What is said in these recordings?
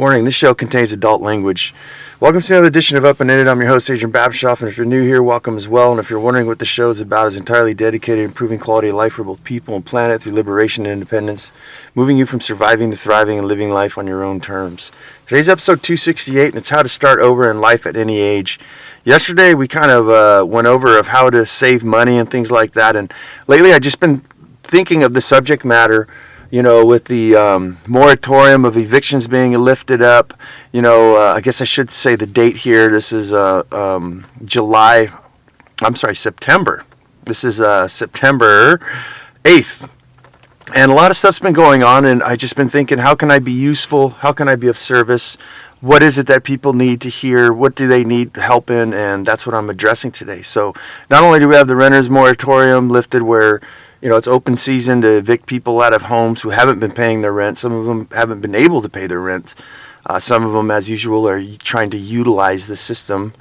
Warning, this show contains adult language. Welcome to another edition of Up and In It. I'm your host, Adrian Babashoff, and if you're new here, welcome as well. And if you're wondering what the show is about, it's entirely dedicated to improving quality of life for both people and planet through liberation and independence, moving you from surviving to thriving and living life on your own terms. Today's episode 268, and it's how to start over in life at any age. Yesterday, we kind of went over of how to save money and things like that, and lately I've just been thinking of the subject matter, you know, with the moratorium of evictions being lifted up. You know, I guess I should say the date here. This is September. This is September 8th. And a lot of stuff's been going on, and I've just been thinking, how can I be useful? How can I be of service? What is it that people need to hear? What do they need help in? And that's what I'm addressing today. So not only do we have the renters moratorium lifted where, you know, it's open season to evict people out of homes who haven't been paying their rent. Some of them haven't been able to pay their rent. Some of them, as usual, are trying to utilize the system,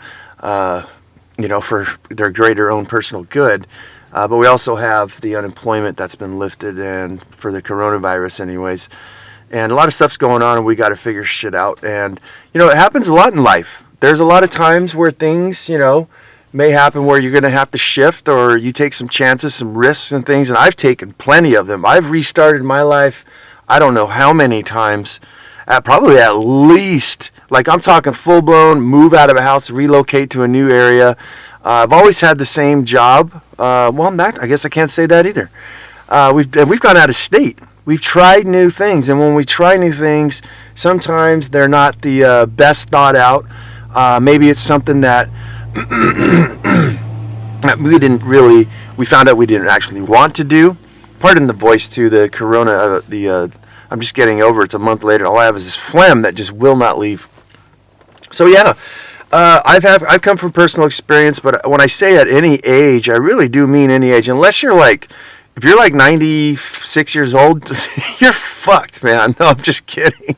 you know, for their greater own personal good. But we also have the unemployment that's been lifted, and for the coronavirus anyways. And a lot of stuff's going on, and we got to figure shit out. And, you know, it happens a lot in life. There's a lot of times where things, you know, may happen where you're going to have to shift, or you take some chances, some risks and things, and I've taken plenty of them. I've restarted my life I don't know how many times, probably at least, like I'm talking full-blown move out of a house, relocate to a new area. I've always had the same job. I guess I can't say that either. We've gone out of state. We've tried new things, and when we try new things, sometimes they're not the best thought out. Maybe it's something that we found out we didn't actually want to do. Pardon the voice too, the corona, I'm just getting over it. It's a month later. All I have is this phlegm that just will not leave. So yeah, I've come from personal experience, but when I say at any age, I really do mean any age. Unless you're like, if you're like 96 years old, you're fucked, man. No, I'm just kidding.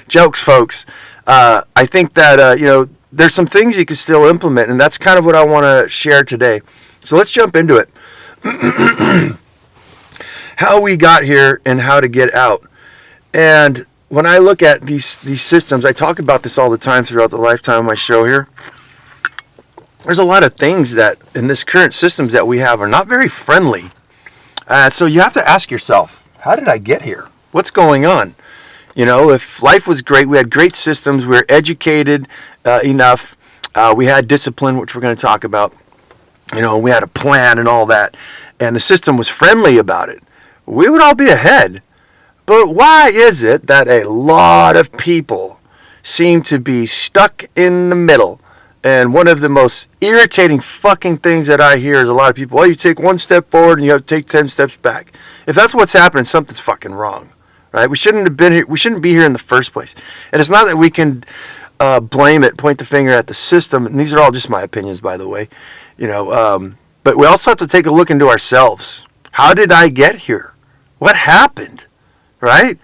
Jokes, folks. I think that, you know, there's some things you can still implement, and that's kind of what I want to share today. So let's jump into it. How we got here and how to get out. And when I look at these systems, I talk about this all the time throughout the lifetime of my show here. There's a lot of things that in this current systems that we have are not very friendly. So you have to ask yourself, how did I get here? What's going on? You know, if life was great, we had great systems, we were educated enough, we had discipline, which we're going to talk about, you know, we had a plan and all that, and the system was friendly about it, we would all be ahead. But why is it that a lot of people seem to be stuck in the middle? And one of the most irritating fucking things that I hear is a lot of people, you take one step forward and you have to take 10 steps back. If that's what's happening, something's fucking wrong. Right? We shouldn't have been here. We shouldn't be here in the first place. And it's not that we can blame it, point the finger at the system. And these are all just my opinions, by the way. You know, but we also have to take a look into ourselves. How did I get here? What happened? Right?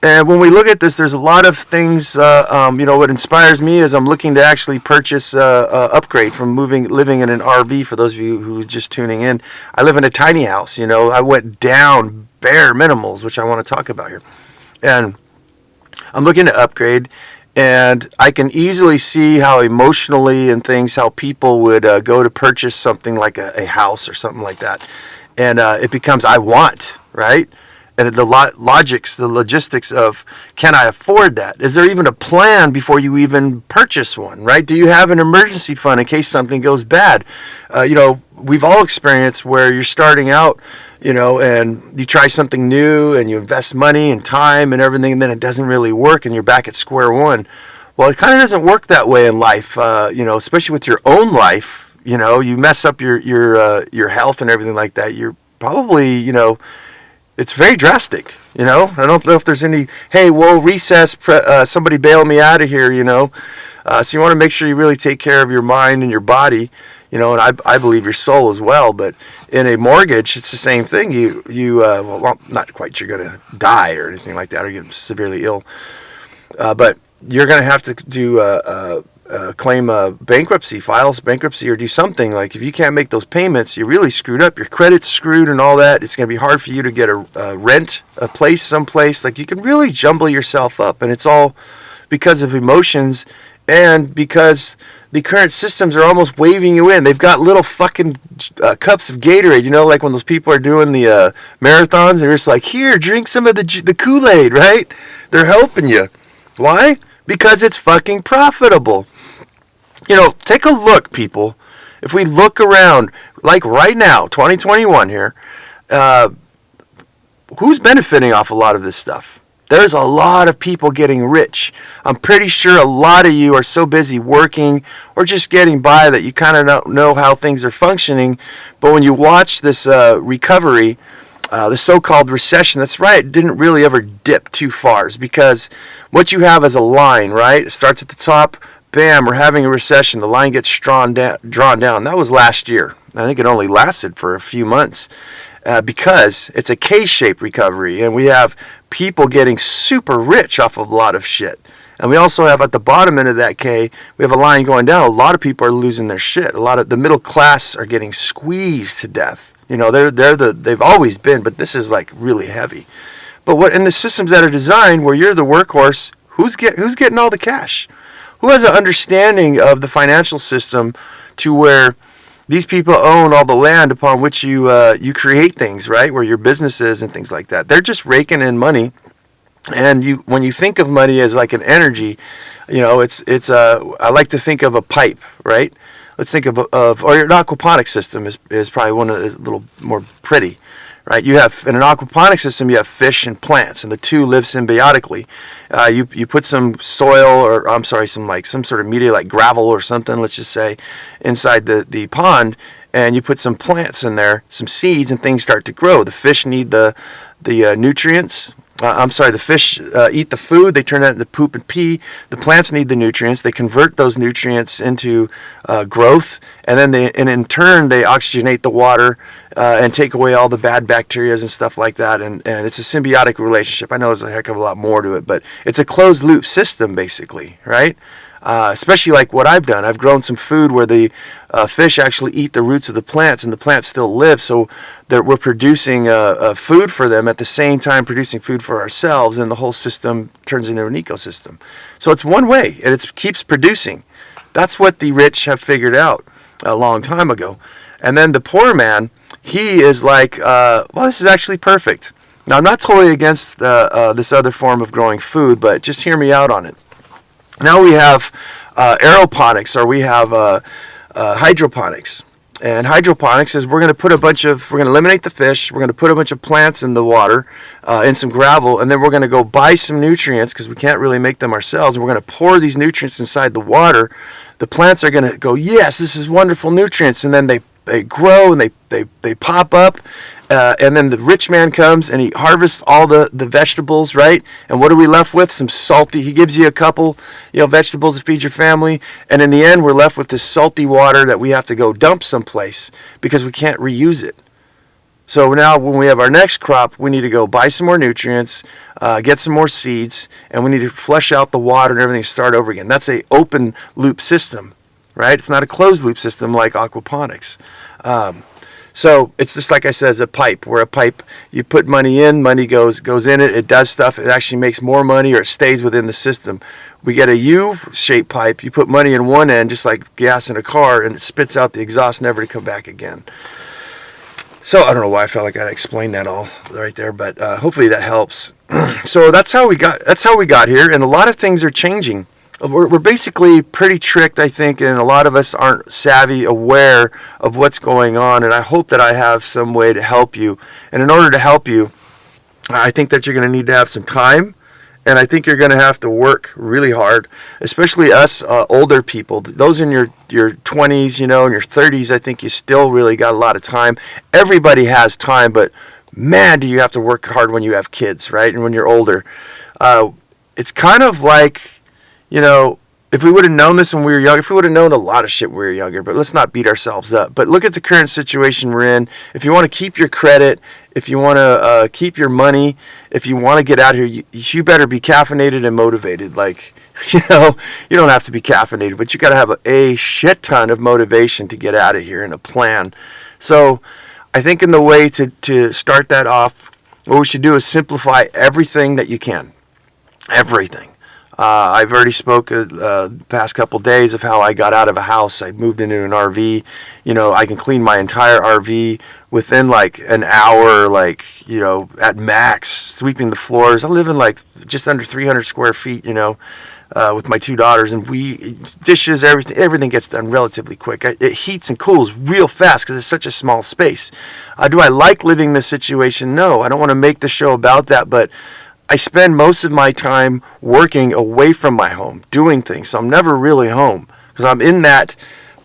And when we look at this, there's a lot of things. You know, what inspires me is I'm looking to actually purchase upgrade from living in an RV. For those of you who are just tuning in, I live in a tiny house. You know, I went down bare minimals, which I want to talk about here, and I'm looking to upgrade. And I can easily see how emotionally and things, how people would go to purchase something like a house or something like that, and it becomes I want, right? And the logistics of, can I afford that? Is there even a plan before you even purchase one, right? Do you have an emergency fund in case something goes bad? You know, we've all experienced where you're starting out, you know, and you try something new and you invest money and time and everything, and then it doesn't really work and you're back at square one. Well, it kind of doesn't work that way in life, you know, especially with your own life. You know, you mess up your health and everything like that. You're probably, you know, it's very drastic, you know. I don't know if there's any, hey, we'll recess, somebody bail me out of here, you know. So you want to make sure you really take care of your mind and your body, you know, and I believe your soul as well. But in a mortgage, it's the same thing. Well, not quite you're going to die or anything like that or get severely ill. But you're going to have to do claim a bankruptcy, files bankruptcy, or do something. Like if you can't make those payments, you're really screwed up. Your credit's screwed and all that. It's going to be hard for you to get a rent, a place someplace. Like you can really jumble yourself up, and it's all because of emotions and because the current systems are almost waving you in. They've got little fucking cups of Gatorade, you know, like when those people are doing the marathons, they're just like, here, drink some of the Kool-Aid, right? They're helping you. Why? Because it's fucking profitable. You know, take a look, people. If we look around, like right now, 2021 here, who's benefiting off a lot of this stuff? There's a lot of people getting rich. I'm pretty sure a lot of you are so busy working or just getting by that you kind of don't know how things are functioning. But when you watch this recovery, the so-called recession, that's right, it didn't really ever dip too far. It's because what you have is a line, right? It starts at the top, bam, we're having a recession. The line gets drawn down. That was last year. I think it only lasted for a few months. Because it's a K-shaped recovery, and we have people getting super rich off of a lot of shit. And we also have at the bottom end of that K, we have a line going down. A lot of people are losing their shit. A lot of the middle class are getting squeezed to death. You know, they've always been, but this is like really heavy. But what in the systems that are designed where you're the workhorse, who's getting all the cash? Who has an understanding of the financial system to where these people own all the land upon which you create things, right? Where your business is and things like that. They're just raking in money, and when you think of money as like an energy, you know, I like to think of a pipe, right? Let's think of or an aquaponics system is probably one of the a little more pretty, right? You have in an aquaponics system, you have fish and plants, and the two live symbiotically. You put some soil, or I'm sorry, some sort of media like gravel or something, let's just say, inside the pond, and you put some plants in there, some seeds, and things start to grow. The fish need the nutrients. The fish eat the food. They turn that into poop and pee. The plants need the nutrients. They convert those nutrients into growth, and then in turn they oxygenate the water and take away all the bad bacteria and stuff like that. And it's a symbiotic relationship. I know there's a heck of a lot more to it, but it's a closed loop system basically, right? Especially like what I've done. I've grown some food where the fish actually eat the roots of the plants, and the plants still live. So we're producing food for them at the same time producing food for ourselves, and the whole system turns into an ecosystem. So it's one way, and it keeps producing. That's what the rich have figured out a long time ago. And then the poor man, he is like, well, this is actually perfect. Now, I'm not totally against this other form of growing food, but just hear me out on it. Now we have aeroponics, or we have hydroponics. And hydroponics is we're going to eliminate the fish, we're going to put a bunch of plants in the water, in some gravel, and then we're going to go buy some nutrients because we can't really make them ourselves, and we're going to pour these nutrients inside the water. The plants are going to go, yes, this is wonderful nutrients, and then they grow and they pop up. And then the rich man comes and he harvests all the vegetables, right? And what are we left with? Some salty. He gives you a couple, vegetables to feed your family. And in the end, we're left with this salty water that we have to go dump someplace because we can't reuse it. So now when we have our next crop, we need to go buy some more nutrients, get some more seeds, and we need to flush out the water and everything, start over again. That's an open loop system, right? It's not a closed loop system like aquaponics. So it's just like I said, it's a pipe. Where a pipe, you put money in, money goes in it, it does stuff, it actually makes more money, or it stays within the system. We get a U-shaped pipe, you put money in one end, just like gas in a car, and it spits out the exhaust, never to come back again. So I don't know why I felt like I explained that all right there, but hopefully that helps. So that's how we got here, and a lot of things are changing. We're basically pretty tricked, I think, and a lot of us aren't savvy, aware of what's going on, and I hope that I have some way to help you. And in order to help you, I think that you're going to need to have some time, and I think you're going to have to work really hard, especially us older people. Those in your 20s, and your 30s, I think you still really got a lot of time. Everybody has time, but man, do you have to work hard when you have kids, right? And when you're older. It's kind of like, if we would have known this when we were young, if we would have known a lot of shit when we were younger, but let's not beat ourselves up. But look at the current situation we're in. If you want to keep your credit, if you want to keep your money, if you want to get out here, you better be caffeinated and motivated. Like, you don't have to be caffeinated, but you got to have a shit ton of motivation to get out of here and a plan. So I think in the way to start that off, what we should do is simplify everything that you can. Everything. I've already spoke the past couple days of how I got out of a house. I moved into an RV. You know, I can clean my entire RV within like an hour, like, you know, at max, sweeping the floors. I live in like just under 300 square feet, you know, with my 2 daughters, and dishes, everything gets done relatively quick. It heats and cools real fast because it's such a small space. Do I like living this situation? No, I don't want to make the show about that, but I spend most of my time working away from my home, doing things. So I'm never really home because I'm in that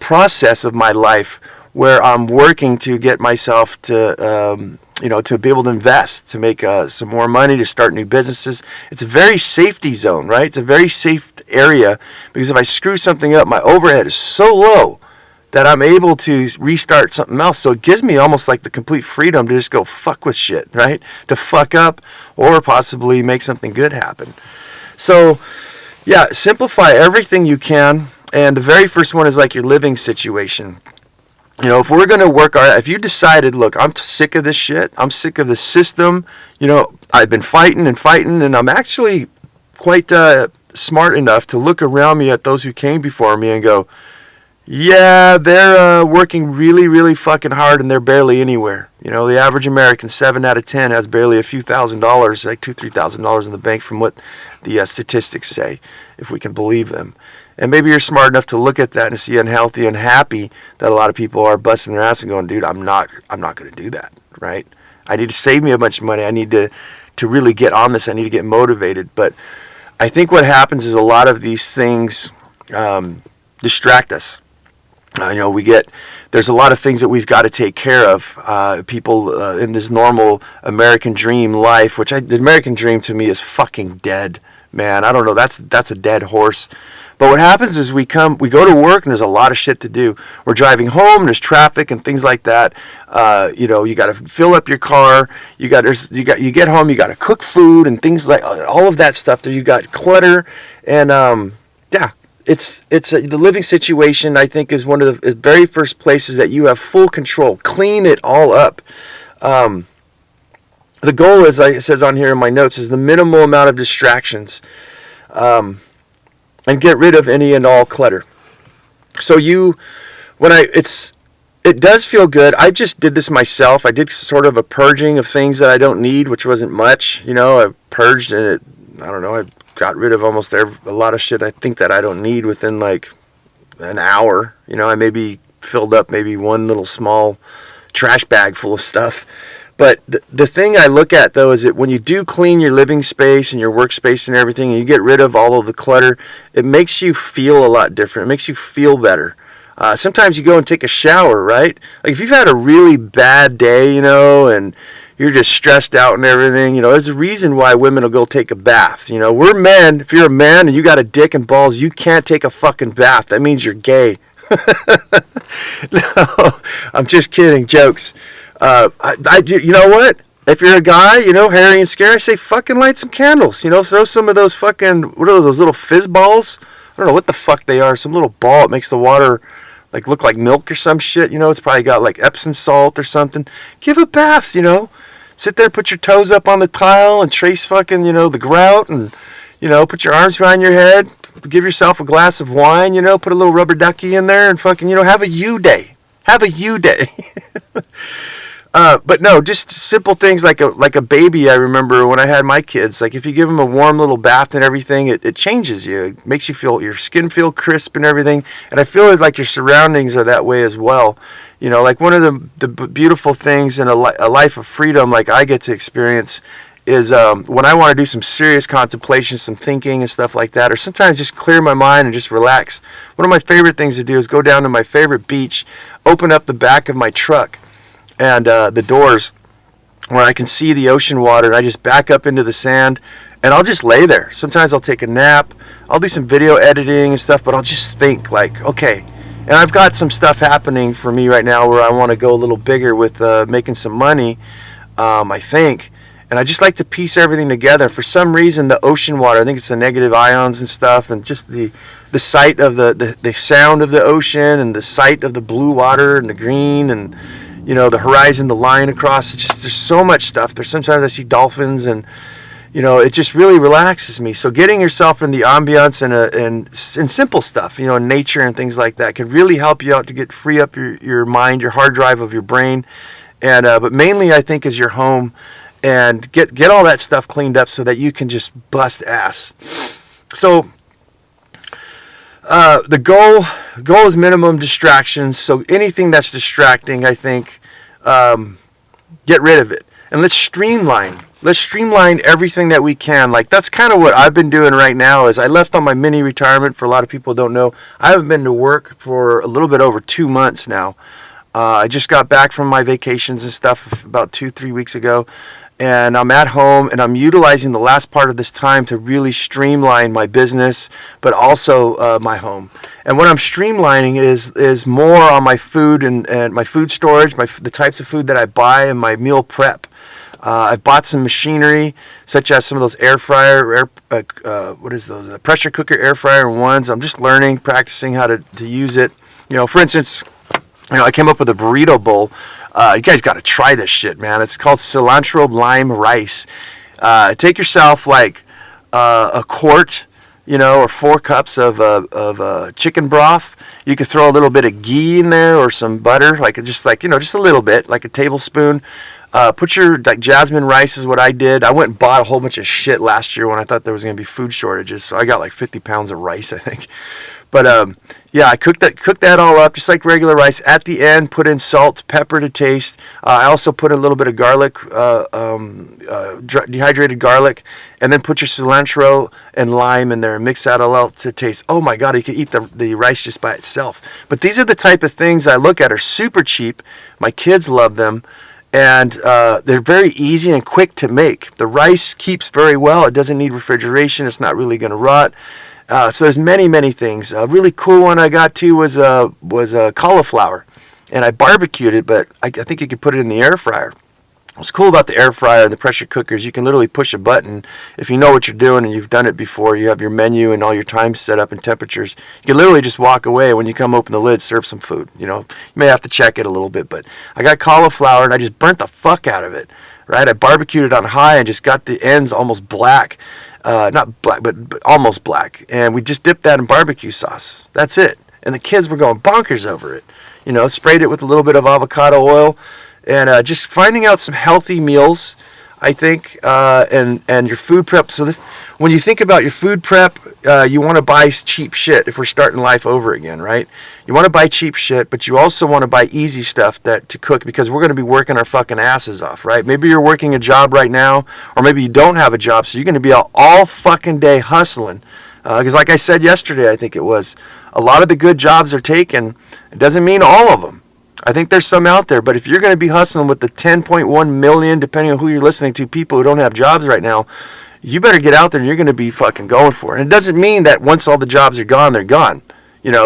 process of my life where I'm working to get myself to, you know, to be able to invest, to make some more money, to start new businesses. It's a very safety zone, right? It's a very safe area because if I screw something up, my overhead is so low that I'm able to restart something else. So it gives me almost like the complete freedom to just go fuck with shit, right? To fuck up or possibly make something good happen. So, yeah, simplify everything you can. And the very first one is like your living situation. You know, if we're going to work, if you decided, look, I'm sick of this shit. I'm sick of the system. You know, I've been fighting, and I'm actually quite smart enough to look around me at those who came before me and go, yeah, they're working really, really fucking hard, and they're barely anywhere. You know, the average American, 7 out of 10, has barely a few $1,000s, like $2,000-$3,000 in the bank from what the statistics say, if we can believe them. And maybe you're smart enough to look at that and see unhealthy and happy that a lot of people are busting their ass and going, dude, I'm not going to do that, right? I need to save me a bunch of money. I need to really get on this. I need to get motivated. But I think what happens is a lot of these things distract us. You know, there's a lot of things that we've got to take care of. People in this normal American dream life, the American dream to me is fucking dead, man. I don't know. That's a dead horse. But what happens is we go to work and there's a lot of shit to do. We're driving home, and there's traffic and things like that. You know, you got to fill up your car. You get home, you got to cook food and things like all of that stuff. There you got clutter and yeah. It's the living situation, I think, is one of the very first places that you have full control. Clean it all up. The goal, as it says on here in my notes, is the minimal amount of distractions, and get rid of any and all clutter. So it does feel good. I just did this myself. I did sort of a purging of things that I don't need, which wasn't much. You know, I purged and I don't know, I got rid of almost a lot of shit I think that I don't need within like an hour. You know, I maybe filled up maybe one little small trash bag full of stuff. But the thing I look at, though, is that when you do clean your living space and your workspace and everything, and you get rid of all of the clutter, it makes you feel a lot different. It makes you feel better. Sometimes you go and take a shower, right? Like if you've had a really bad day, you know, and you're just stressed out and everything, you know, there's a reason why women will go take a bath. You know, we're men. If you're a man and you got a dick and balls, you can't take a fucking bath. That means you're gay. No, I'm just kidding. Jokes. You know what? If you're a guy, you know, hairy and scary, I say fucking light some candles. You know, throw some of those fucking, what are those little fizz balls? I don't know what the fuck they are. Some little ball. It makes the water like look like milk or some shit. You know, it's probably got like Epsom salt or something. Give a bath, you know. Sit there, put your toes up on the tile and trace fucking, you know, the grout and, you know, put your arms around your head. Give yourself a glass of wine, you know, put a little rubber ducky in there and fucking, you know, have a you day. Have a you day. But no, just simple things like a baby. I remember when I had my kids, like if you give them a warm little bath and everything, it changes you. It makes you feel, your skin feel crisp and everything. And I feel like your surroundings are that way as well. You know, like one of the beautiful things in a life of freedom, like I get to experience, is when I want to do some serious contemplation, some thinking and stuff like that, or sometimes just clear my mind and just relax. One of my favorite things to do is go down to my favorite beach, open up the back of my truck and the doors where I can see the ocean water, and I just back up into the sand and I'll just lay there. Sometimes I'll take a nap, I'll do some video editing and stuff, but I'll just think like, okay. And I've got some stuff happening for me right now where I want to go a little bigger with making some money, I think. And I just like to piece everything together. For some reason, the ocean water, I think it's the negative ions and stuff, and just the sight of the sound of the ocean and the sight of the blue water and the green and, you know, the horizon, the line across. It's just, there's so much stuff. There's sometimes I see dolphins and, it just really relaxes me. So getting yourself in the ambiance and simple stuff, in nature and things like that can really help you out to free up your mind, your hard drive of your brain. And but mainly I think is your home, and get all that stuff cleaned up so that you can just bust ass. So the goal is minimum distractions. So anything that's distracting, I think, get rid of it. And let's streamline everything that we can. Like, that's kind of what I've been doing right now. Is I left on my mini retirement. For a lot of people who don't know, I haven't been to work for a little bit over 2 months now. I just got back from my vacations and stuff about 2-3 weeks ago, and I'm at home, and I'm utilizing the last part of this time to really streamline my business, but also my home. And what I'm streamlining is more on my food and my food storage, the types of food that I buy, and my meal prep. I've bought some machinery, such as some of those air fryer, pressure cooker air fryer ones. I'm just learning, practicing how to use it. For instance, I came up with a burrito bowl. You guys got to try this shit, man. It's called Cilantro Lime Rice. Take yourself like a quart, or 4 cups of chicken broth. You could throw a little bit of ghee in there or some butter, just a little bit, like a tablespoon. Put your jasmine rice is what I did. I went and bought a whole bunch of shit last year when I thought there was going to be food shortages. So I got like 50 pounds of rice, I think. But I cooked that all up just like regular rice. At the end, put in salt, pepper to taste. I also put in a little bit of garlic, dehydrated garlic, and then put your cilantro and lime in there and mix that all out to taste. Oh my God, you can eat the rice just by itself. But these are the type of things I look at are super cheap. My kids love them. And they're very easy and quick to make. The rice keeps very well. It doesn't need refrigeration. It's not really going to rot. So there's many things. A really cool one I got too was cauliflower, and I barbecued it, but I think you could put it in the air fryer. What's cool about the air fryer and the pressure cookers, you can literally push a button. If you know what you're doing and you've done it before, you have your menu and all your times set up and temperatures, you can literally just walk away. When you come open the lid, serve some food. You may have to check it a little bit, but I got cauliflower and I just burnt the fuck out of it, right? I barbecued it on high and just got the ends almost black. Not black, but almost black. And we just dipped that in barbecue sauce. That's it. And the kids were going bonkers over it. Sprayed it with a little bit of avocado oil. And just finding out some healthy meals, I think, and your food prep. So when you think about your food prep, you want to buy cheap shit if we're starting life over again, right? You want to buy cheap shit, but you also want to buy easy stuff to cook, because we're going to be working our fucking asses off, right? Maybe you're working a job right now, or maybe you don't have a job, so you're going to be out all fucking day hustling. Because like I said yesterday, I think it was, a lot of the good jobs are taken. It doesn't mean all of them. I think there's some out there, but if you're going to be hustling with the 10.1 million, depending on who you're listening to, people who don't have jobs right now, you better get out there and you're going to be fucking going for it. And it doesn't mean that once all the jobs are gone, they're gone.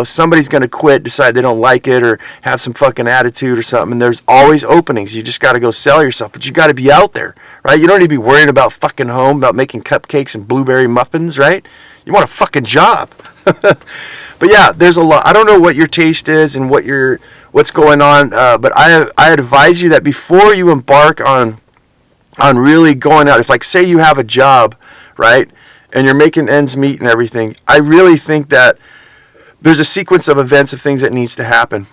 Somebody's going to quit, decide they don't like it, or have some fucking attitude or something. And there's always openings. You just got to go sell yourself, but you got to be out there, right? You don't need to be worrying about fucking home, about making cupcakes and blueberry muffins, right? You want a fucking job. But yeah, there's a lot. I don't know what your taste is and what's going on, but I advise you that before you embark on really going out, if like say you have a job, right, and you're making ends meet and everything, I really think that there's a sequence of events of things that needs to happen.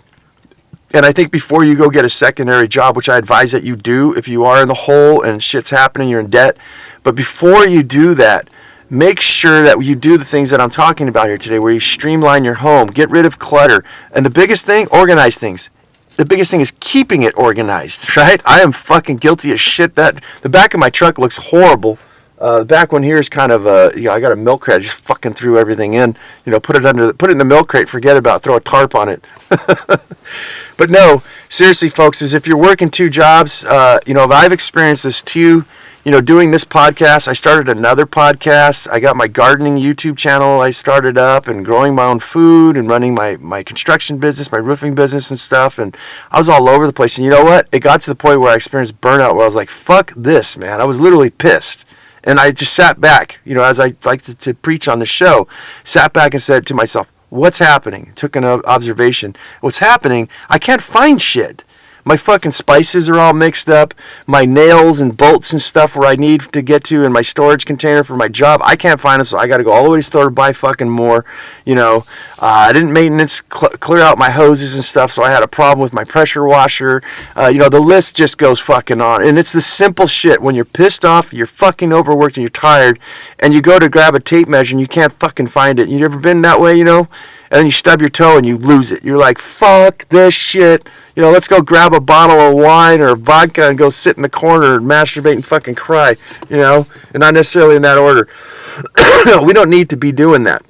And I think before you go get a secondary job, which I advise that you do if you are in the hole and shit's happening, you're in debt, but before you do that, make sure that you do the things that I'm talking about here today, where you streamline your home, get rid of clutter. And the biggest thing, organize things. The biggest thing is keeping it organized, right? I am fucking guilty as shit. The back of my truck looks horrible. The back one here is kind of I got a milk crate. I just fucking threw everything in. Put it in the milk crate. Forget about it. Throw a tarp on it. But no, seriously, folks, is if you're working 2 jobs, if I've experienced this too. Doing this podcast, I started another podcast. I got my gardening YouTube channel I started up, and growing my own food, and running my construction business, my roofing business and stuff. And I was all over the place. And you know what? It got to the point where I experienced burnout, where I was like, fuck this, man. I was literally pissed. And I just sat back, as I like to preach on the show, sat back and said to myself, what's happening? Took an observation. What's happening? I can't find shit. My fucking spices are all mixed up. My nails and bolts and stuff where I need to get to in my storage container for my job, I can't find them, so I got to go all the way to the store to buy fucking more. You know, I didn't maintenance clear out my hoses and stuff, so I had a problem with my pressure washer. You know, the list just goes fucking on. And it's the simple shit. When you're pissed off, you're fucking overworked and you're tired, and you go to grab a tape measure and you can't fucking find it. You ever been that way, you know? And then you stub your toe and you lose it. You're like, fuck this shit. You know, let's go grab a bottle of wine or vodka and go sit in the corner and masturbate and fucking cry, you know? And not necessarily in that order. We don't need to be doing that,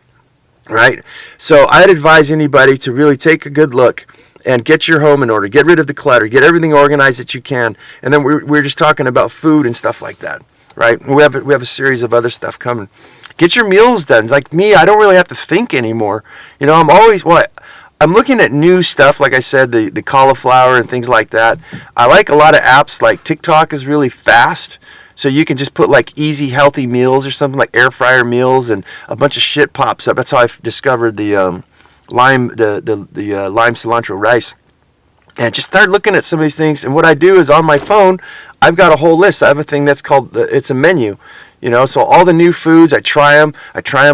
right? So I'd advise anybody to really take a good look and get your home in order. Get rid of the clutter. Get everything organized that you can. And then we're just talking about food and stuff like that, right? We have a series of other stuff coming. Get your meals done. Like me, I don't really have to think anymore. You know, I'm looking at new stuff, like I said, the cauliflower and things like that. I like a lot of apps, like TikTok is really fast. So you can just put like easy, healthy meals or something like air fryer meals, and a bunch of shit pops up. That's how I discovered the lime cilantro rice. And just start looking at some of these things. And what I do is on my phone, I've got a whole list. I have a thing that's called, it's a menu. You know, so all the new foods, I try them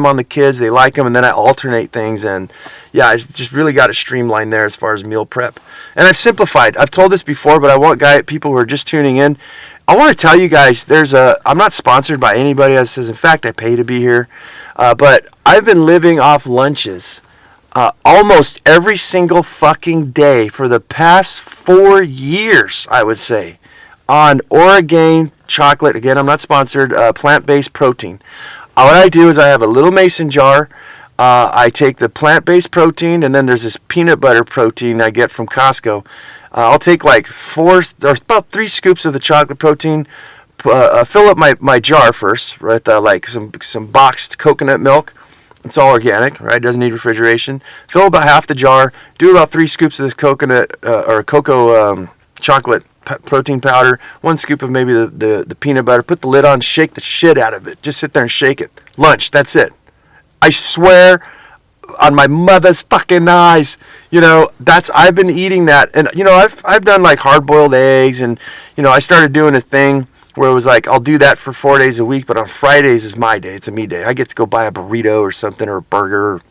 on the kids, they like them, and then I alternate things. And yeah, I just really got it streamlined there as far as meal prep. And I've simplified. I've told this before, but I want people who are just tuning in, I want to tell you guys, I'm not sponsored by anybody that says, in fact, I pay to be here. But I've been living off lunches almost every single fucking day for the past 4 years, I would say, on Orgain chocolate. Again, I'm not sponsored. Plant-based protein. What I do is I have a little mason jar. I take the plant-based protein, and then there's this peanut butter protein I get from Costco. I'll take like about 3 scoops of the chocolate protein. Fill up my jar first, right? Like some boxed coconut milk. It's all organic, right? Doesn't need refrigeration. Fill about half the jar. Do about 3 scoops of this coconut or cocoa chocolate protein powder. 1 scoop of maybe the peanut butter. Put the lid on. Shake the shit out of it. Just sit there and shake it. Lunch. That's it. I swear on my mother's fucking eyes. You know, I've been eating that, and you know, I've done like hard-boiled eggs, and you know, I started doing a thing where it was like, I'll do that for 4 days a week, but on Fridays is my day. It's a me day. I get to go buy a burrito or something, or a burger or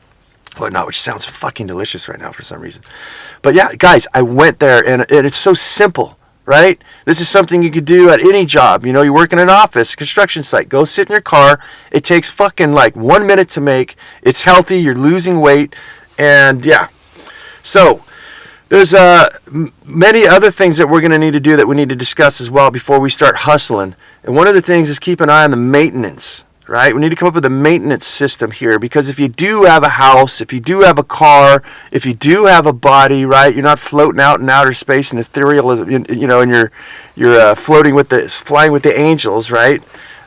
whatnot, which sounds fucking delicious right now for some reason. But yeah, guys, I went there, and it's so simple, right? This is something you could do at any job. You know, you work in an office, construction site. Go sit in your car. It takes fucking like 1 minute to make. It's healthy. You're losing weight. And yeah. So there's many other things that we're going to need to do that we need to discuss as well before we start hustling. And one of the things is keep an eye on the maintenance, right? We need to come up with a maintenance system here, because if you do have a house, if you do have a car, if you do have a body, right, you're not floating out in outer space and ethereal, you know, and you're flying with the angels, right?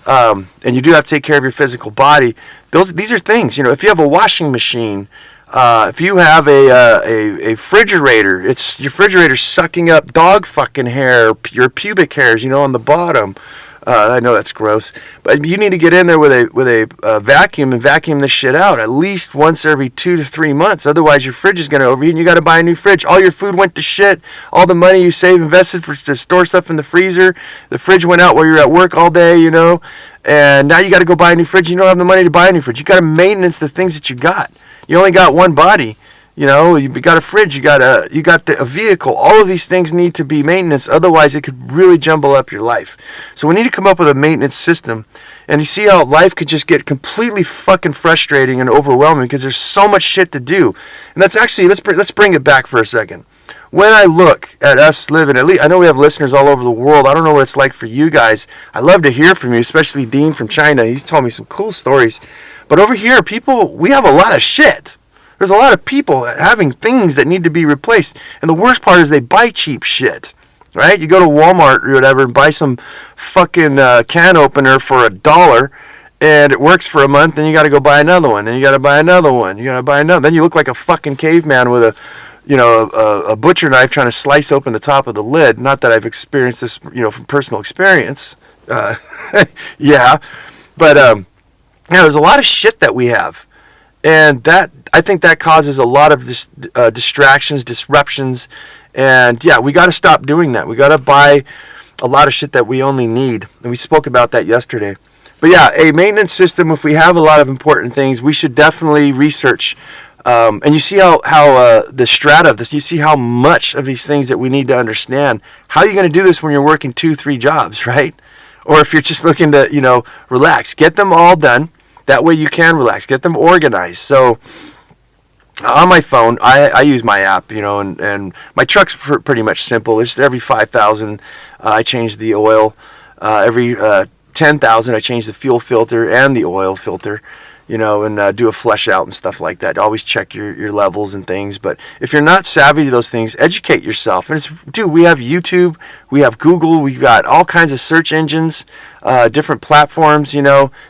And you do have to take care of your physical body. These are things, you know, if you have a washing machine, if you have a refrigerator, it's your refrigerator sucking up dog fucking hair, your pubic hairs, you know, on the bottom. I know that's gross, but you need to get in there with a vacuum and vacuum this shit out at least once every 2 to 3 months. Otherwise, your fridge is going to overheat, and you got to buy a new fridge. All your food went to shit. All the money you invested to store stuff in the freezer, the fridge went out while you're at work all day, you know, and now you got to go buy a new fridge. You don't have the money to buy a new fridge. You got to maintenance the things that you got. You only got one body. You know, you got a fridge, you got a vehicle. All of these things need to be maintenance. Otherwise, it could really jumble up your life. So we need to come up with a maintenance system. And you see how life could just get completely fucking frustrating and overwhelming because there's so much shit to do. And that's actually, let's bring it back for a second. When I look at us living, at least I know we have listeners all over the world. I don't know what it's like for you guys. I love to hear from you, especially Dean from China. He's told me some cool stories. But over here, we have a lot of shit. There's a lot of people having things that need to be replaced. And the worst part is they buy cheap shit, right? You go to Walmart or whatever and buy some fucking can opener for $1, and it works for a month, and you got to go buy another one, and you got to buy another one, you got to buy another. Then you look like a fucking caveman with a butcher knife trying to slice open the top of the lid. Not that I've experienced this, you know, from personal experience. Yeah. But, there's a lot of shit that we have. And I think that causes a lot of distractions, disruptions, And yeah, we got to stop doing that. We got to buy a lot of shit that we only need. And we spoke about that yesterday. But yeah, a maintenance system, if we have a lot of important things, we should definitely research. And you see how the strata of this, you see how much of these things that we need to understand. How are you going to do this when you're working 2-3 jobs, right? Or if you're just looking to, relax, get them all done. That way you can relax, get them organized. So on my phone, I use my app, and my truck's pretty much simple. It's every 5,000, I change the oil. Every 10,000, I change the fuel filter and the oil filter, and do a flush out and stuff like that. Always check your levels and things. But if you're not savvy to those things, educate yourself. And we have YouTube, we have Google, we've got all kinds of search engines, different platforms,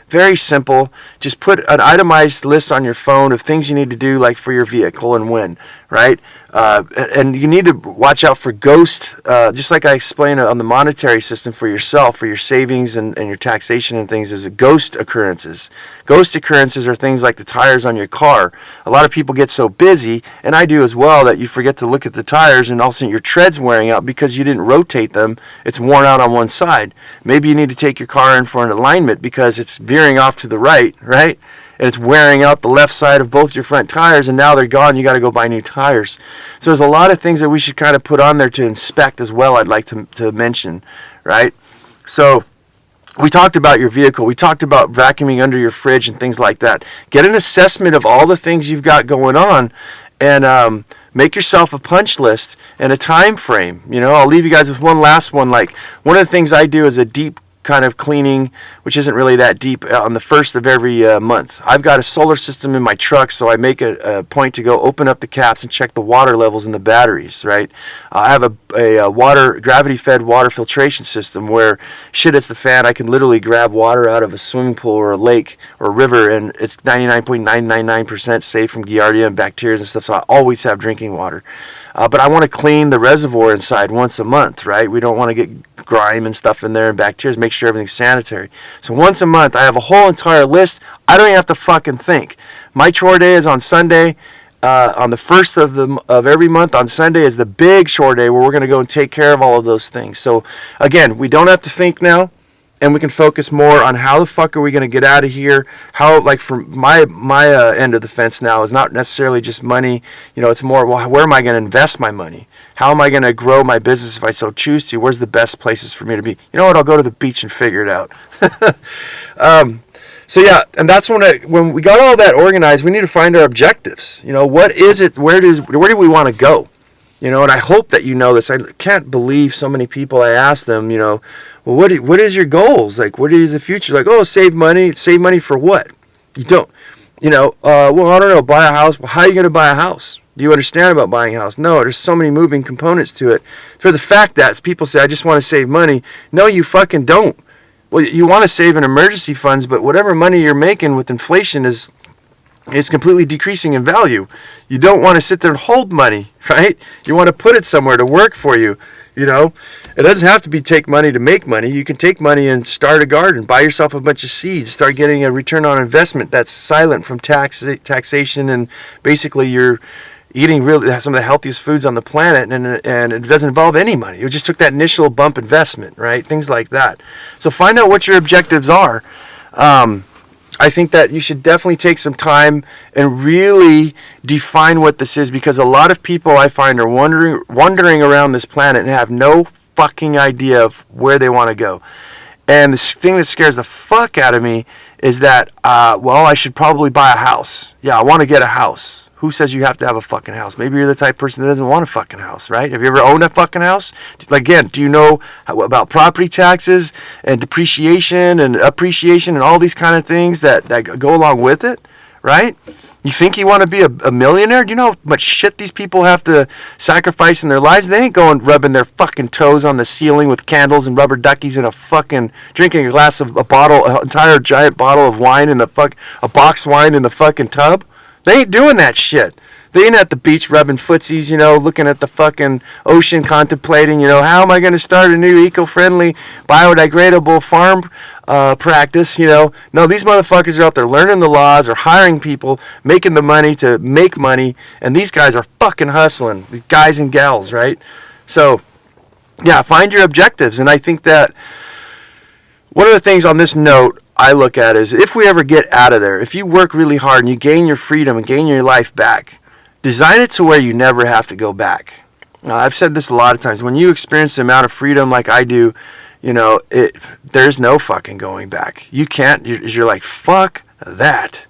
very simple. Just put an itemized list on your phone of things you need to do, like for your vehicle and when, right? And you need to watch out for ghost, just like I explained on the monetary system for yourself, for your savings and your taxation and things, is ghost occurrences. Ghost occurrences are things like the tires on your car. A lot of people get so busy, and I do as well, that you forget to look at the tires, and all of a sudden your tread's wearing out because you didn't rotate them. It's worn out on one side. Maybe you need to take your car in for an alignment because it's veering off to the right? And it's wearing out the left side of both your front tires, and now they're gone. You got to go buy new tires. So there's a lot of things that we should kind of put on there to inspect as well, I'd like to mention, right? So we talked about your vehicle. We talked about vacuuming under your fridge and things like that. Get an assessment of all the things you've got going on, and make yourself a punch list and a time frame. I'll leave you guys with one last one. Like, one of the things I do is a deep kind of cleaning, which isn't really that deep, on the first of every month. I've got a solar system in my truck, so I make a point to go open up the caps and check the water levels in the batteries, right? I have a gravity-fed water filtration system where shit hits the fan. I can literally grab water out of a swimming pool or a lake or a river, and it's 99.999% safe from Giardia and bacteria and stuff, so I always have drinking water. But I want to clean the reservoir inside once a month, right? We don't want to get grime and stuff in there and bacteria. Make sure everything's sanitary. So once a month, I have a whole entire list. I don't even have to fucking think. My chore day is on Sunday. On the first of every month, on Sunday is the big chore day where we're going to go and take care of all of those things. So again, we don't have to think now. And we can focus more on how the fuck are we going to get out of here. How, like, from my end of the fence now is not necessarily just money. It's more, well, where am I going to invest my money? How am I going to grow my business if I so choose to? Where's the best places for me to be? You know what? I'll go to the beach and figure it out. So yeah, and that's when we got all that organized, we need to find our objectives. What is it? Where do we want to go? And I hope that you know this. I can't believe so many people, I ask them, well, what is your goals? Like, what is the future? Like, oh, save money. Save money for what? You don't, well, I don't know, buy a house. Well, how are you going to buy a house? Do you understand about buying a house? No, there's so many moving components to it. For the fact that people say, I just want to save money. No, you fucking don't. Well, you want to save in emergency funds, but whatever money you're making with inflation is completely decreasing in value. You don't want to sit there and hold money, right? You want to put it somewhere to work for you. It doesn't have to take money to make money. You can take money and start a garden, buy yourself a bunch of seeds, start getting a return on investment that's silent from taxation, and basically you're eating really some of the healthiest foods on the planet, and it doesn't involve any money. It just took that initial bump investment, right? Things like that. So find out what your objectives are. I think that you should definitely take some time and really define what this is, because a lot of people, I find, are wandering around this planet and have no fucking idea of where they want to go. And the thing that scares the fuck out of me is that, I should probably buy a house. Yeah, I want to get a house. Who says you have to have a fucking house? Maybe you're the type of person that doesn't want a fucking house, right? Have you ever owned a fucking house? Again, do you know about property taxes and depreciation and appreciation and all these kind of things that go along with it, right? You think you want to be a millionaire? Do you know how much shit these people have to sacrifice in their lives? They ain't going rubbing their fucking toes on the ceiling with candles and rubber duckies and drinking a glass of an entire giant bottle of wine a box wine in the fucking tub. They ain't doing that shit. They ain't at the beach rubbing footsies, looking at the fucking ocean, contemplating, how am I going to start a new eco-friendly, biodegradable farm practice, No, these motherfuckers are out there learning the laws, or hiring people, making the money to make money, and these guys are fucking hustling, these guys and gals, right? So, yeah, find your objectives, and I think that one of the things on this note I look at is, if we ever get out of there, if you work really hard and you gain your freedom and gain your life back, design it to where you never have to go back. I've said this a lot of times. When you experience the amount of freedom like I do, there's no fucking going back. You can't. You're like, fuck that.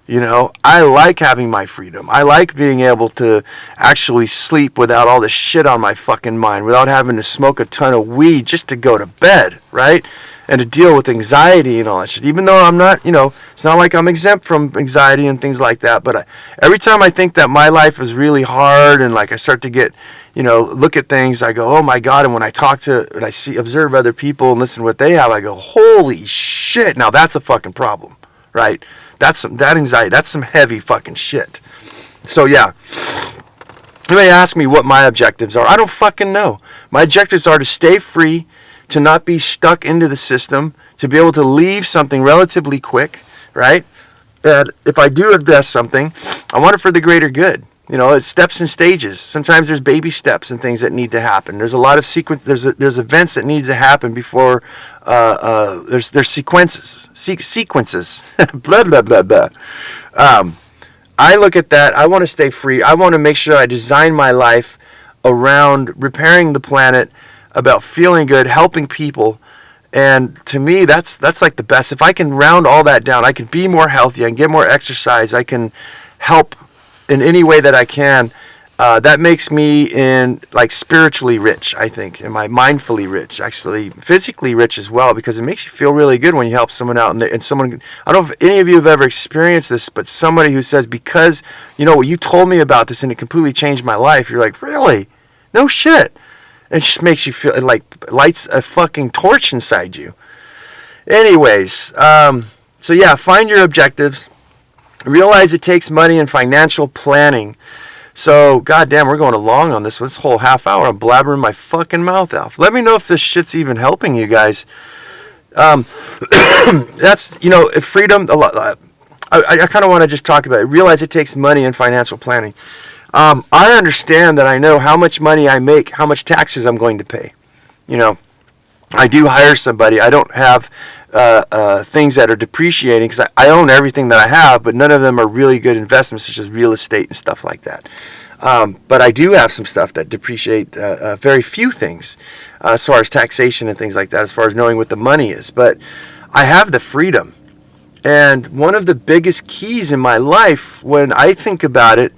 I like having my freedom. I like being able to actually sleep without all this shit on my fucking mind, without having to smoke a ton of weed just to go to bed, right? And to deal with anxiety and all that shit. Even though I'm not, it's not like I'm exempt from anxiety and things like that. But every time I think that my life is really hard, and like I start to get, look at things, I go, oh my God. And when I observe other people and listen to what they have, I go, holy shit. Now that's a fucking problem, right? That anxiety, that's some heavy fucking shit. So yeah. You may ask me what my objectives are. I don't fucking know. My objectives are to stay free, to not be stuck into the system, to be able to leave something relatively quick, right? That if I do invest something, I want it for the greater good. It's steps and stages. Sometimes there's baby steps and things that need to happen. There's a lot of sequence. There's events that need to happen before. There's sequences. Sequences. Blah blah blah blah. I look at that. I want to stay free. I want to make sure I design my life around repairing the planet, about feeling good, helping people. And to me, that's like the best. If I can round all that down, I can be more healthy, I can get more exercise, I can help in any way that I can. That makes me spiritually rich, I think. Am I mindfully rich? Actually, physically rich as well, because it makes you feel really good when you help someone out. And someone, I don't know if any of you have ever experienced this, but somebody who says, because, you told me about this and it completely changed my life. You're like, really? No shit. It just makes you feel, like lights a fucking torch inside you. Anyways, so yeah, find your objectives. Realize it takes money and financial planning. So, goddamn, we're going along on this whole half hour. I'm blabbering my fucking mouth off. Let me know if this shit's even helping you guys. That's, freedom. I kind of want to just talk about it. Realize it takes money and financial planning. I understand that I know how much money I make, how much taxes I'm going to pay. I do hire somebody. I don't have things that are depreciating, because I own everything that I have, but none of them are really good investments, such as real estate and stuff like that. But I do have some stuff that depreciate very few things, as far as taxation and things like that, as far as knowing what the money is. But I have the freedom. And one of the biggest keys in my life, when I think about it,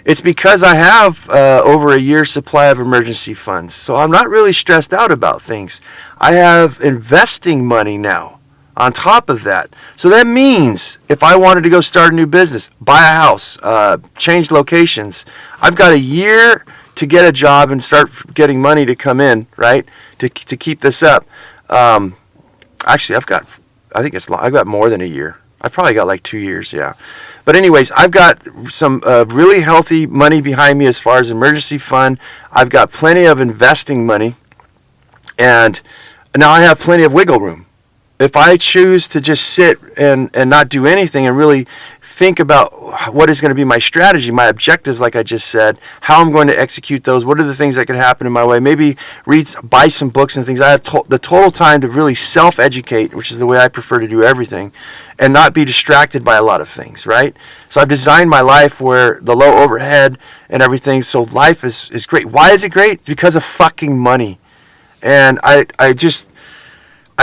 it's because I have over a year's supply of emergency funds. So I'm not really stressed out about things. I have investing money now on top of that. So that means if I wanted to go start a new business, buy a house, change locations, I've got a year to get a job and start getting money to come in, right, to keep this up. Actually, I've got more than a year. I've probably got like 2 years, yeah. But anyways, I've got some really healthy money behind me as far as emergency fund. I've got plenty of investing money. And now I have plenty of wiggle room. If I choose to just sit and not do anything and really think about what is going to be my strategy, my objectives, like I just said, how I'm going to execute those, what are the things that could happen in my way, maybe buy some books and things. I have the total time to really self-educate, which is the way I prefer to do everything, and not be distracted by a lot of things, right? So I've designed my life where the low overhead and everything, so life is great. Why is it great? It's because of fucking money. And I'd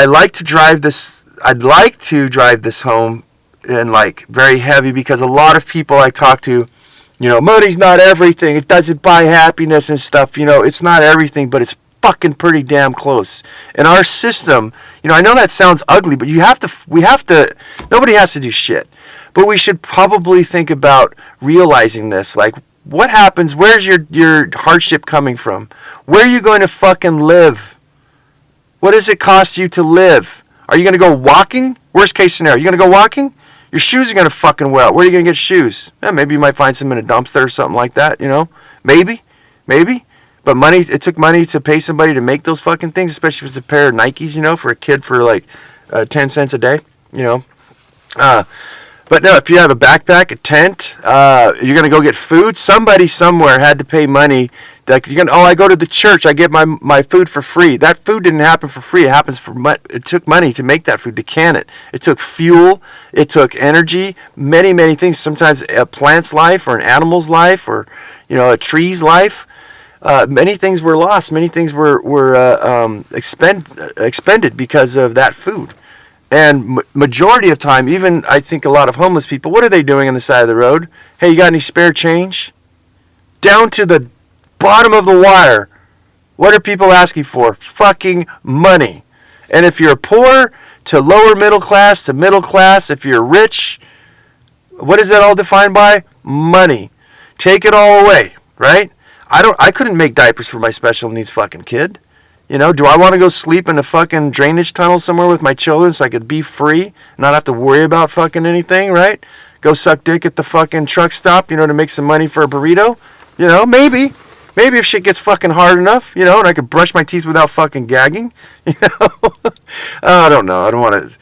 like to drive this home and like very heavy, because a lot of people I talk to, money's not everything. It doesn't buy happiness and stuff. It's not everything, but it's fucking pretty damn close. In our system, I know that sounds ugly, but nobody has to do shit. But we should probably think about realizing this. Like, what happens? Where's your hardship coming from? Where are you going to fucking live? What does it cost you to live? Are you going to go walking? Worst case scenario, you going to go walking? Your shoes are going to fucking wear out. Where are you going to get shoes? Maybe you might find some in a dumpster or something like that, Maybe. But it took money to pay somebody to make those fucking things, especially if it's a pair of Nikes, for a kid for like 10 cents a day, But no, if you have a backpack, a tent, you're going to go get food, somebody somewhere had to pay money. Like I go to the church, I get my food for free. That food didn't happen for free. It took money to make that food, to can it. It took fuel. It took energy. Many, many things. Sometimes a plant's life or an animal's life or, a tree's life. Many things were lost. Many things were expended because of that food. And majority of time, even I think a lot of homeless people, what are they doing on the side of the road? Hey, you got any spare change? Down to the bottom of the wire. What are people asking for? Fucking money. And if you're poor to lower middle class to middle class, if you're rich, what is that all defined by? Money. Take it all away, right? I couldn't make diapers for my special needs fucking kid. Do I want to go sleep in a fucking drainage tunnel somewhere with my children so I could be free, not have to worry about fucking anything, right? Go suck dick at the fucking truck stop, to make some money for a burrito? Maybe. Maybe if shit gets fucking hard enough, and I could brush my teeth without fucking gagging, I don't know. I don't want to.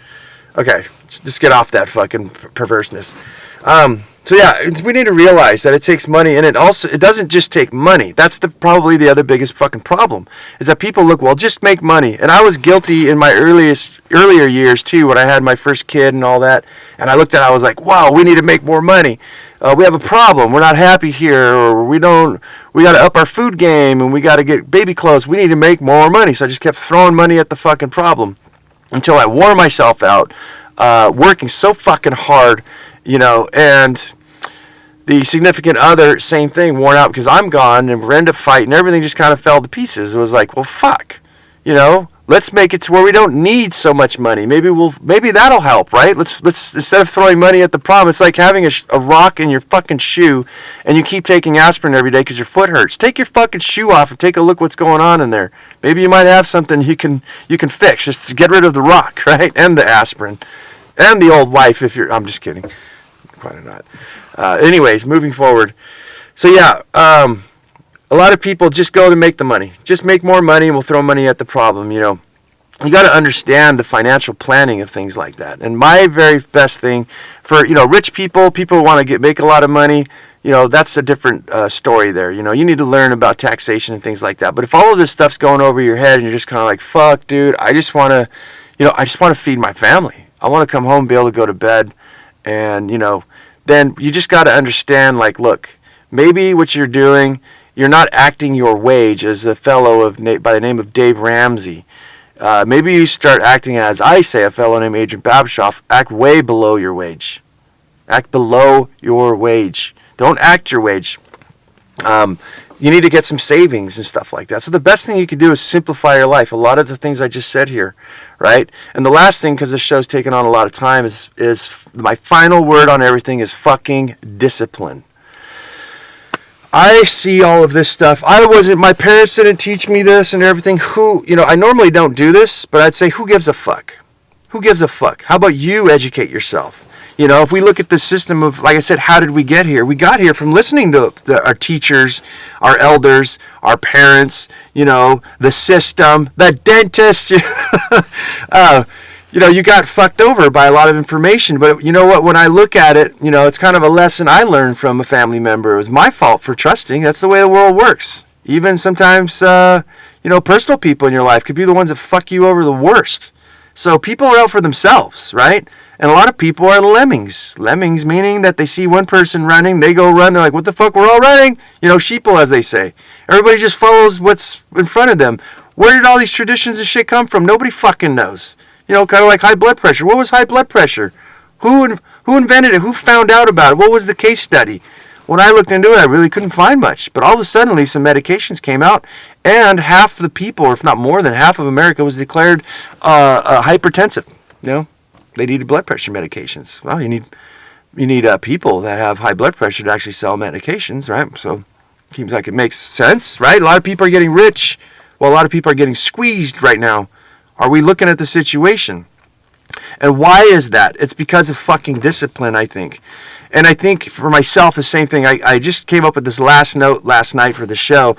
Okay, just get off that fucking perverseness. So yeah, we need to realize that it takes money, and it doesn't just take money. That's probably the other biggest fucking problem, is that people look, well, just make money. And I was guilty in my earlier years too, when I had my first kid and all that. And I looked at it, I was like, wow, we need to make more money. We have a problem. We're not happy here, or we got to up our food game, and we got to get baby clothes. We need to make more money. So I just kept throwing money at the fucking problem until I wore myself out, working so fucking hard, and the significant other, same thing, worn out because I'm gone, and we're end up fighting. Everything just kind of fell to pieces. It was like, well, fuck, let's make it to where we don't need so much money. Maybe that'll help, right? Let's instead of throwing money at the problem, it's like having a rock in your fucking shoe, and you keep taking aspirin every day because your foot hurts. Take your fucking shoe off and take a look what's going on in there. Maybe you might have something you can fix. Just to get rid of the rock, right, and the aspirin, and the old wife. I'm just kidding. Probably not. Anyways, moving forward. So yeah, a lot of people just go to make the money. Just make more money and we'll throw money at the problem, You got to understand the financial planning of things like that. And my very best thing for, rich people who want to make a lot of money, that's a different story there. You need to learn about taxation and things like that. But if all of this stuff's going over your head and you're just kind of like, fuck, dude, I just want to feed my family. I want to come home and be able to go to bed and, then you just got to understand, like, look, maybe what you're doing, you're not acting your wage, as a fellow by the name of Dave Ramsey. Maybe you start acting as, I say, a fellow named Adrian Babashoff, act way below your wage. Act below your wage. Don't act your wage. You need to get some savings and stuff like that. So the best thing you can do is simplify your life. A lot of the things I just said here, right? And the last thing, because this show's taken on a lot of time, is my final word on everything is fucking discipline. I see all of this stuff. My parents didn't teach me this and everything. I normally don't do this, but I'd say, who gives a fuck? Who gives a fuck? How about you educate yourself? If we look at the system of, like I said, how did we get here? We got here from listening to our teachers, our elders, our parents, the system, the dentist. You got fucked over by a lot of information. But you know what? When I look at it, it's kind of a lesson I learned from a family member. It was my fault for trusting. That's the way the world works. Even sometimes, personal people in your life could be the ones that fuck you over the worst. So people are out for themselves, right? And a lot of people are lemmings. Lemmings meaning that they see one person running, they go run, they're like, what the fuck, we're all running? Sheeple, as they say. Everybody just follows what's in front of them. Where did all these traditions and shit come from? Nobody fucking knows. Kind of like high blood pressure. What was high blood pressure? Who invented it? Who found out about it? What was the case study? When I looked into it, I really couldn't find much. But all of a sudden, some medications came out, and half the people, or if not more than half of America, was declared hypertensive. They needed blood pressure medications. Well, you need people that have high blood pressure to actually sell medications, right? So seems like it makes sense, right? A lot of people are getting rich, while a lot of people are getting squeezed right now. Are we looking at the situation? And why is that? It's because of fucking discipline, I think. And I think for myself, the same thing. I just came up with this last note last night for the show.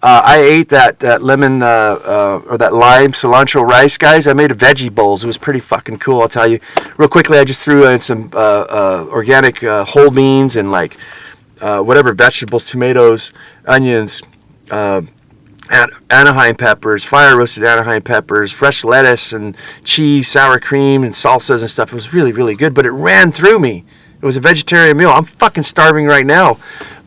I ate that lemon or that lime cilantro rice, guys. I made a veggie bowls. It was pretty fucking cool, I'll tell you. Real quickly, I just threw in some organic whole beans and like whatever vegetables, tomatoes, onions, Anaheim peppers, fire roasted Anaheim peppers, fresh lettuce and cheese, sour cream and salsas and stuff. It was really, really good, but it ran through me. It was a vegetarian meal. I'm fucking starving right now.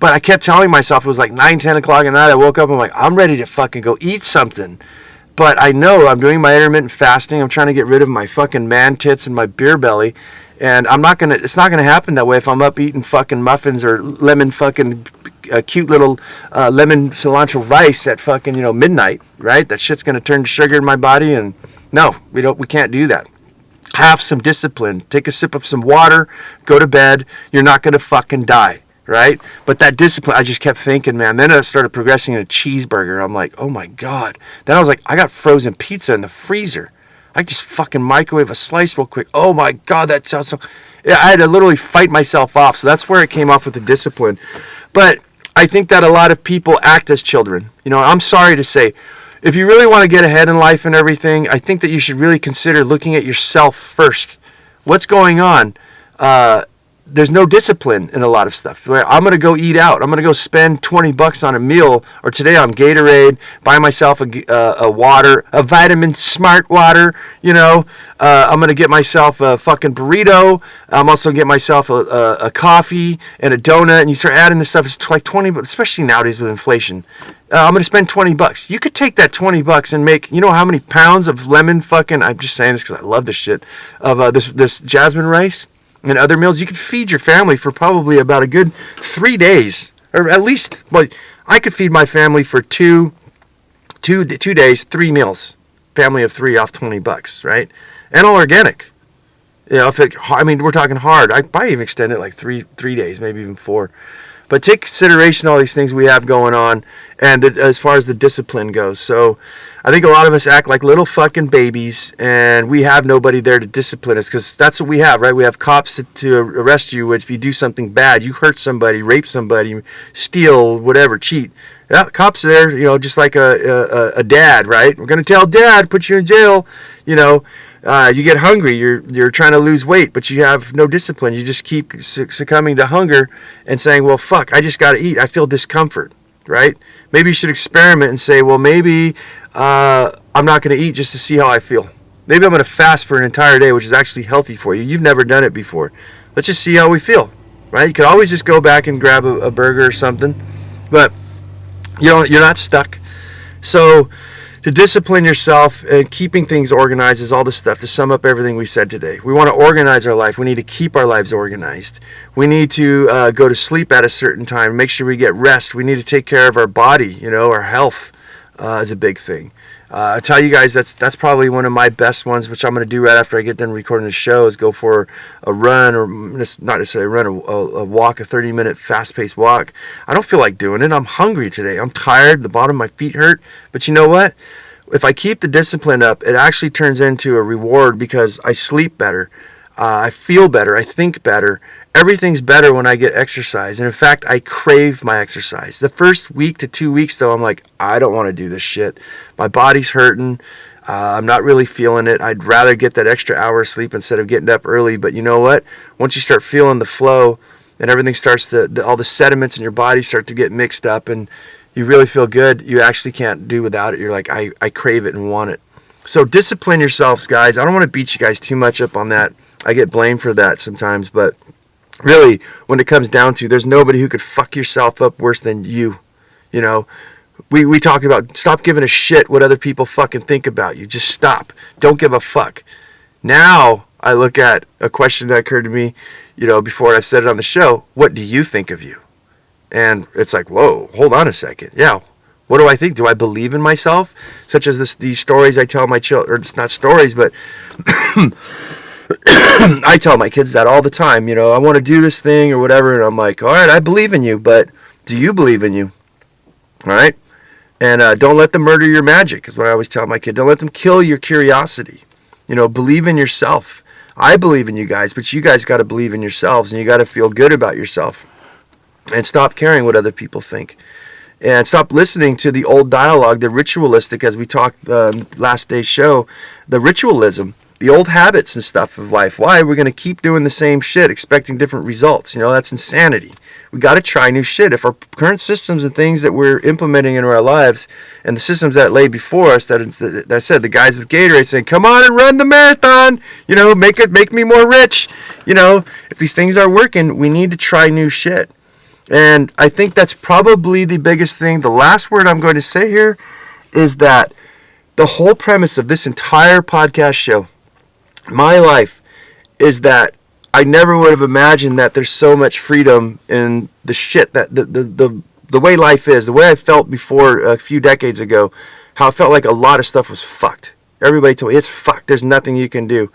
But I kept telling myself, it was like 9, 10 o'clock at night. I woke up, I'm like, I'm ready to fucking go eat something. But I know I'm doing my intermittent fasting. I'm trying to get rid of my fucking man tits and my beer belly. And it's not gonna happen that way if I'm up eating fucking muffins or lemon fucking cute little lemon cilantro rice at fucking, midnight, right? That shit's gonna turn to sugar in my body, and no, we can't do that. Have some discipline. Take a sip of some water, go to bed. You're not gonna fucking die, right? But that discipline, I just kept thinking, man. Then I started progressing in a cheeseburger. I'm like, oh my God. Then I was like, I got frozen pizza in the freezer. I just fucking microwave a slice real quick. Oh my God, that sounds so... Yeah, I had to literally fight myself off. So that's where it came off with the discipline. But I think that a lot of people act as children. I'm sorry to say, if you really want to get ahead in life and everything, I think that you should really consider looking at yourself first. What's going on? There's no discipline in a lot of stuff. I'm going to go eat out. I'm going to go spend $20 on a meal, or today on Gatorade, buy myself a water, a vitamin smart water, I'm going to get myself a fucking burrito. I'm also going to get myself a coffee and a donut, and you start adding this stuff. It's like 20, especially nowadays with inflation. I'm going to spend $20. You could take that $20 and make, how many pounds of lemon fucking, I'm just saying this because I love this shit, of this jasmine rice and other meals. You could feed your family for probably about a good 3 days, or at least, I could feed my family for two days, 3 meals, family of 3 off $20, right? And all organic. We're talking hard. I probably even extend it like three days, maybe even 4. But take consideration all these things we have going on, and as far as the discipline goes. So I think a lot of us act like little fucking babies, and we have nobody there to discipline us, because that's what we have, right? We have cops to arrest you if you do something bad. You hurt somebody, rape somebody, steal, whatever, cheat. Yeah, cops are there, just like a dad, right? We're going to tell dad, put you in jail, You get hungry, you're trying to lose weight, but you have no discipline. You just keep succumbing to hunger and saying, well, fuck, I just got to eat. I feel discomfort, right? Maybe you should experiment and say, well, maybe I'm not going to eat just to see how I feel. Maybe I'm going to fast for an entire day, which is actually healthy for you. You've never done it before. Let's just see how we feel, right? You could always just go back and grab a burger or something, but you're not stuck. So to discipline yourself and keeping things organized is all the stuff. To sum up everything we said today, we want to organize our life. We need to keep our lives organized. We need to go to sleep at a certain time, make sure we get rest. We need to take care of our body. Our health is a big thing. I tell you guys, that's probably one of my best ones, which I'm going to do right after I get done recording the show, is go for a run, or not necessarily a run, a walk, a 30-minute fast-paced walk. I don't feel like doing it. I'm hungry today. I'm tired. The bottom of my feet hurt. But you know what? If I keep the discipline up, it actually turns into a reward, because I sleep better. I feel better. I think better. Everything's better when I get exercise. And in fact, I crave my exercise. The first week to 2 weeks, though, I'm like, I don't want to do this shit. My body's hurting. I'm not really feeling it. I'd rather get that extra hour of sleep instead of getting up early. But you know what? Once you start feeling the flow and everything starts all the sediments in your body start to get mixed up and you really feel good, you actually can't do without it. You're like, I crave it and want it. So discipline yourselves, guys. I don't want to beat you guys too much up on that. I get blamed for that sometimes, but really, when it comes down to, there's nobody who could fuck yourself up worse than you. We talk about stop giving a shit what other people fucking think about you. Just stop. Don't give a fuck. Now I look at a question that occurred to me, before I said it on the show. What do you think of you? And it's like, whoa, hold on a second. Yeah, what do I think? Do I believe in myself? Such as these stories I tell my children, or it's not stories, but I tell my kids that all the time, I want to do this thing or whatever, and I'm like, all right, I believe in you, but do you believe in you? All right? And don't let them murder your magic, is what I always tell my kid. Don't let them kill your curiosity. Believe in yourself. I believe in you guys, but you guys got to believe in yourselves, and you got to feel good about yourself. And stop caring what other people think. And stop listening to the old dialogue, the ritualistic, as we talked last day's show, the ritualism, the old habits and stuff of life. Why? We're going to keep doing the same shit, expecting different results. That's insanity. We got to try new shit. If our current systems and things that we're implementing in our lives and the systems that lay before us, that I said, the guys with Gatorade saying, come on and run the marathon, make me more rich. If these things are working, we need to try new shit. And I think that's probably the biggest thing. The last word I'm going to say here is that the whole premise of this entire podcast show, my life, is that I never would have imagined that there's so much freedom in the shit that the way life is, the way I felt before a few decades ago, how I felt like a lot of stuff was fucked. Everybody told me it's fucked. There's nothing you can do.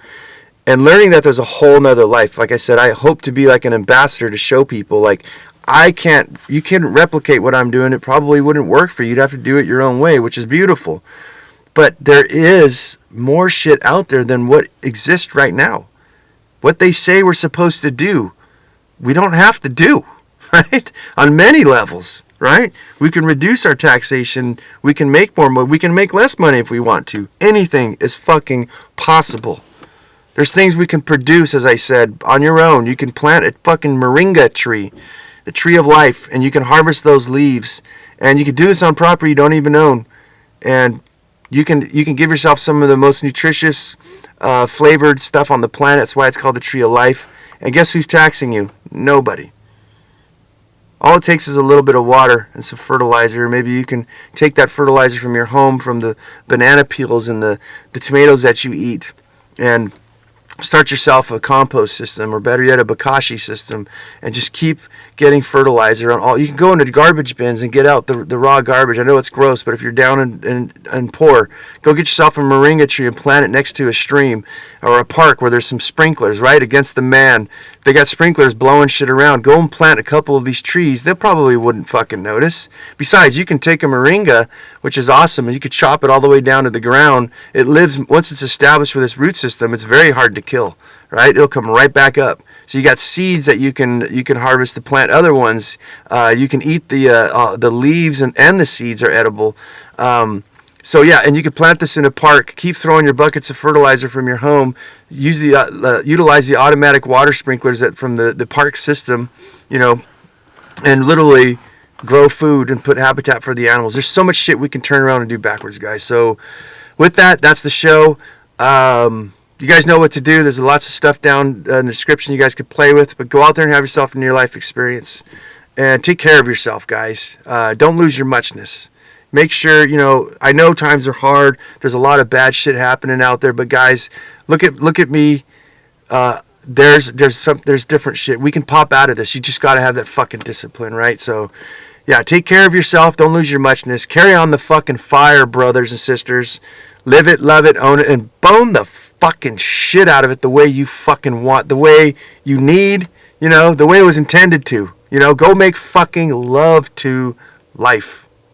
And learning that there's a whole nother life. Like I said, I hope to be like an ambassador to show people, like, you can't replicate what I'm doing. It probably wouldn't work for you. You'd have to do it your own way, which is beautiful. But there is more shit out there than what exists right now. What they say we're supposed to do, we don't have to do, right? On many levels, right? We can reduce our taxation. We can make more money. We can make less money if we want to. Anything is fucking possible. There's things we can produce, as I said, on your own. You can plant a fucking moringa tree, the tree of life, and you can harvest those leaves. And you can do this on property you don't even own. And you can give yourself some of the most nutritious, flavored stuff on the planet. That's why it's called the tree of life. And guess who's taxing you? Nobody. All it takes is a little bit of water and some fertilizer. Maybe you can take that fertilizer from your home, from the banana peels and the tomatoes that you eat, and start yourself a compost system, or better yet, a bokashi system, and just keep getting fertilizer on all. You can go into garbage bins and get out the raw garbage. I know it's gross, but if you're down and poor, go get yourself a moringa tree and plant it next to a stream or a park where there's some sprinklers, right, against the man. They got sprinklers blowing shit around. Go and plant a couple of these trees. They probably wouldn't fucking notice. Besides, you can take a moringa, which is awesome, and you could chop it all the way down to the ground. It lives, once it's established with this root system, it's very hard to kill, right? It'll come right back up. So you got seeds that you can harvest to plant other ones. You can eat the leaves, and the seeds are edible. So yeah, and you can plant this in a park. Keep throwing your buckets of fertilizer from your home. Utilize the automatic water sprinklers from the park system, and literally grow food and put habitat for the animals. There's so much shit we can turn around and do backwards, guys. So with that, that's the show. You guys know what to do. There's lots of stuff down in the description you guys could play with, but go out there and have yourself a near-life experience. And take care of yourself, guys. Don't lose your muchness. Make sure, I know times are hard. There's a lot of bad shit happening out there, but guys, look at me. There's different shit. We can pop out of this. You just got to have that fucking discipline, right? So, yeah, take care of yourself. Don't lose your muchness. Carry on the fucking fire, brothers and sisters. Live it, love it, own it, and bone the fucking shit out of it the way you fucking want, the way you need, the way it was intended to. Go make fucking love to life.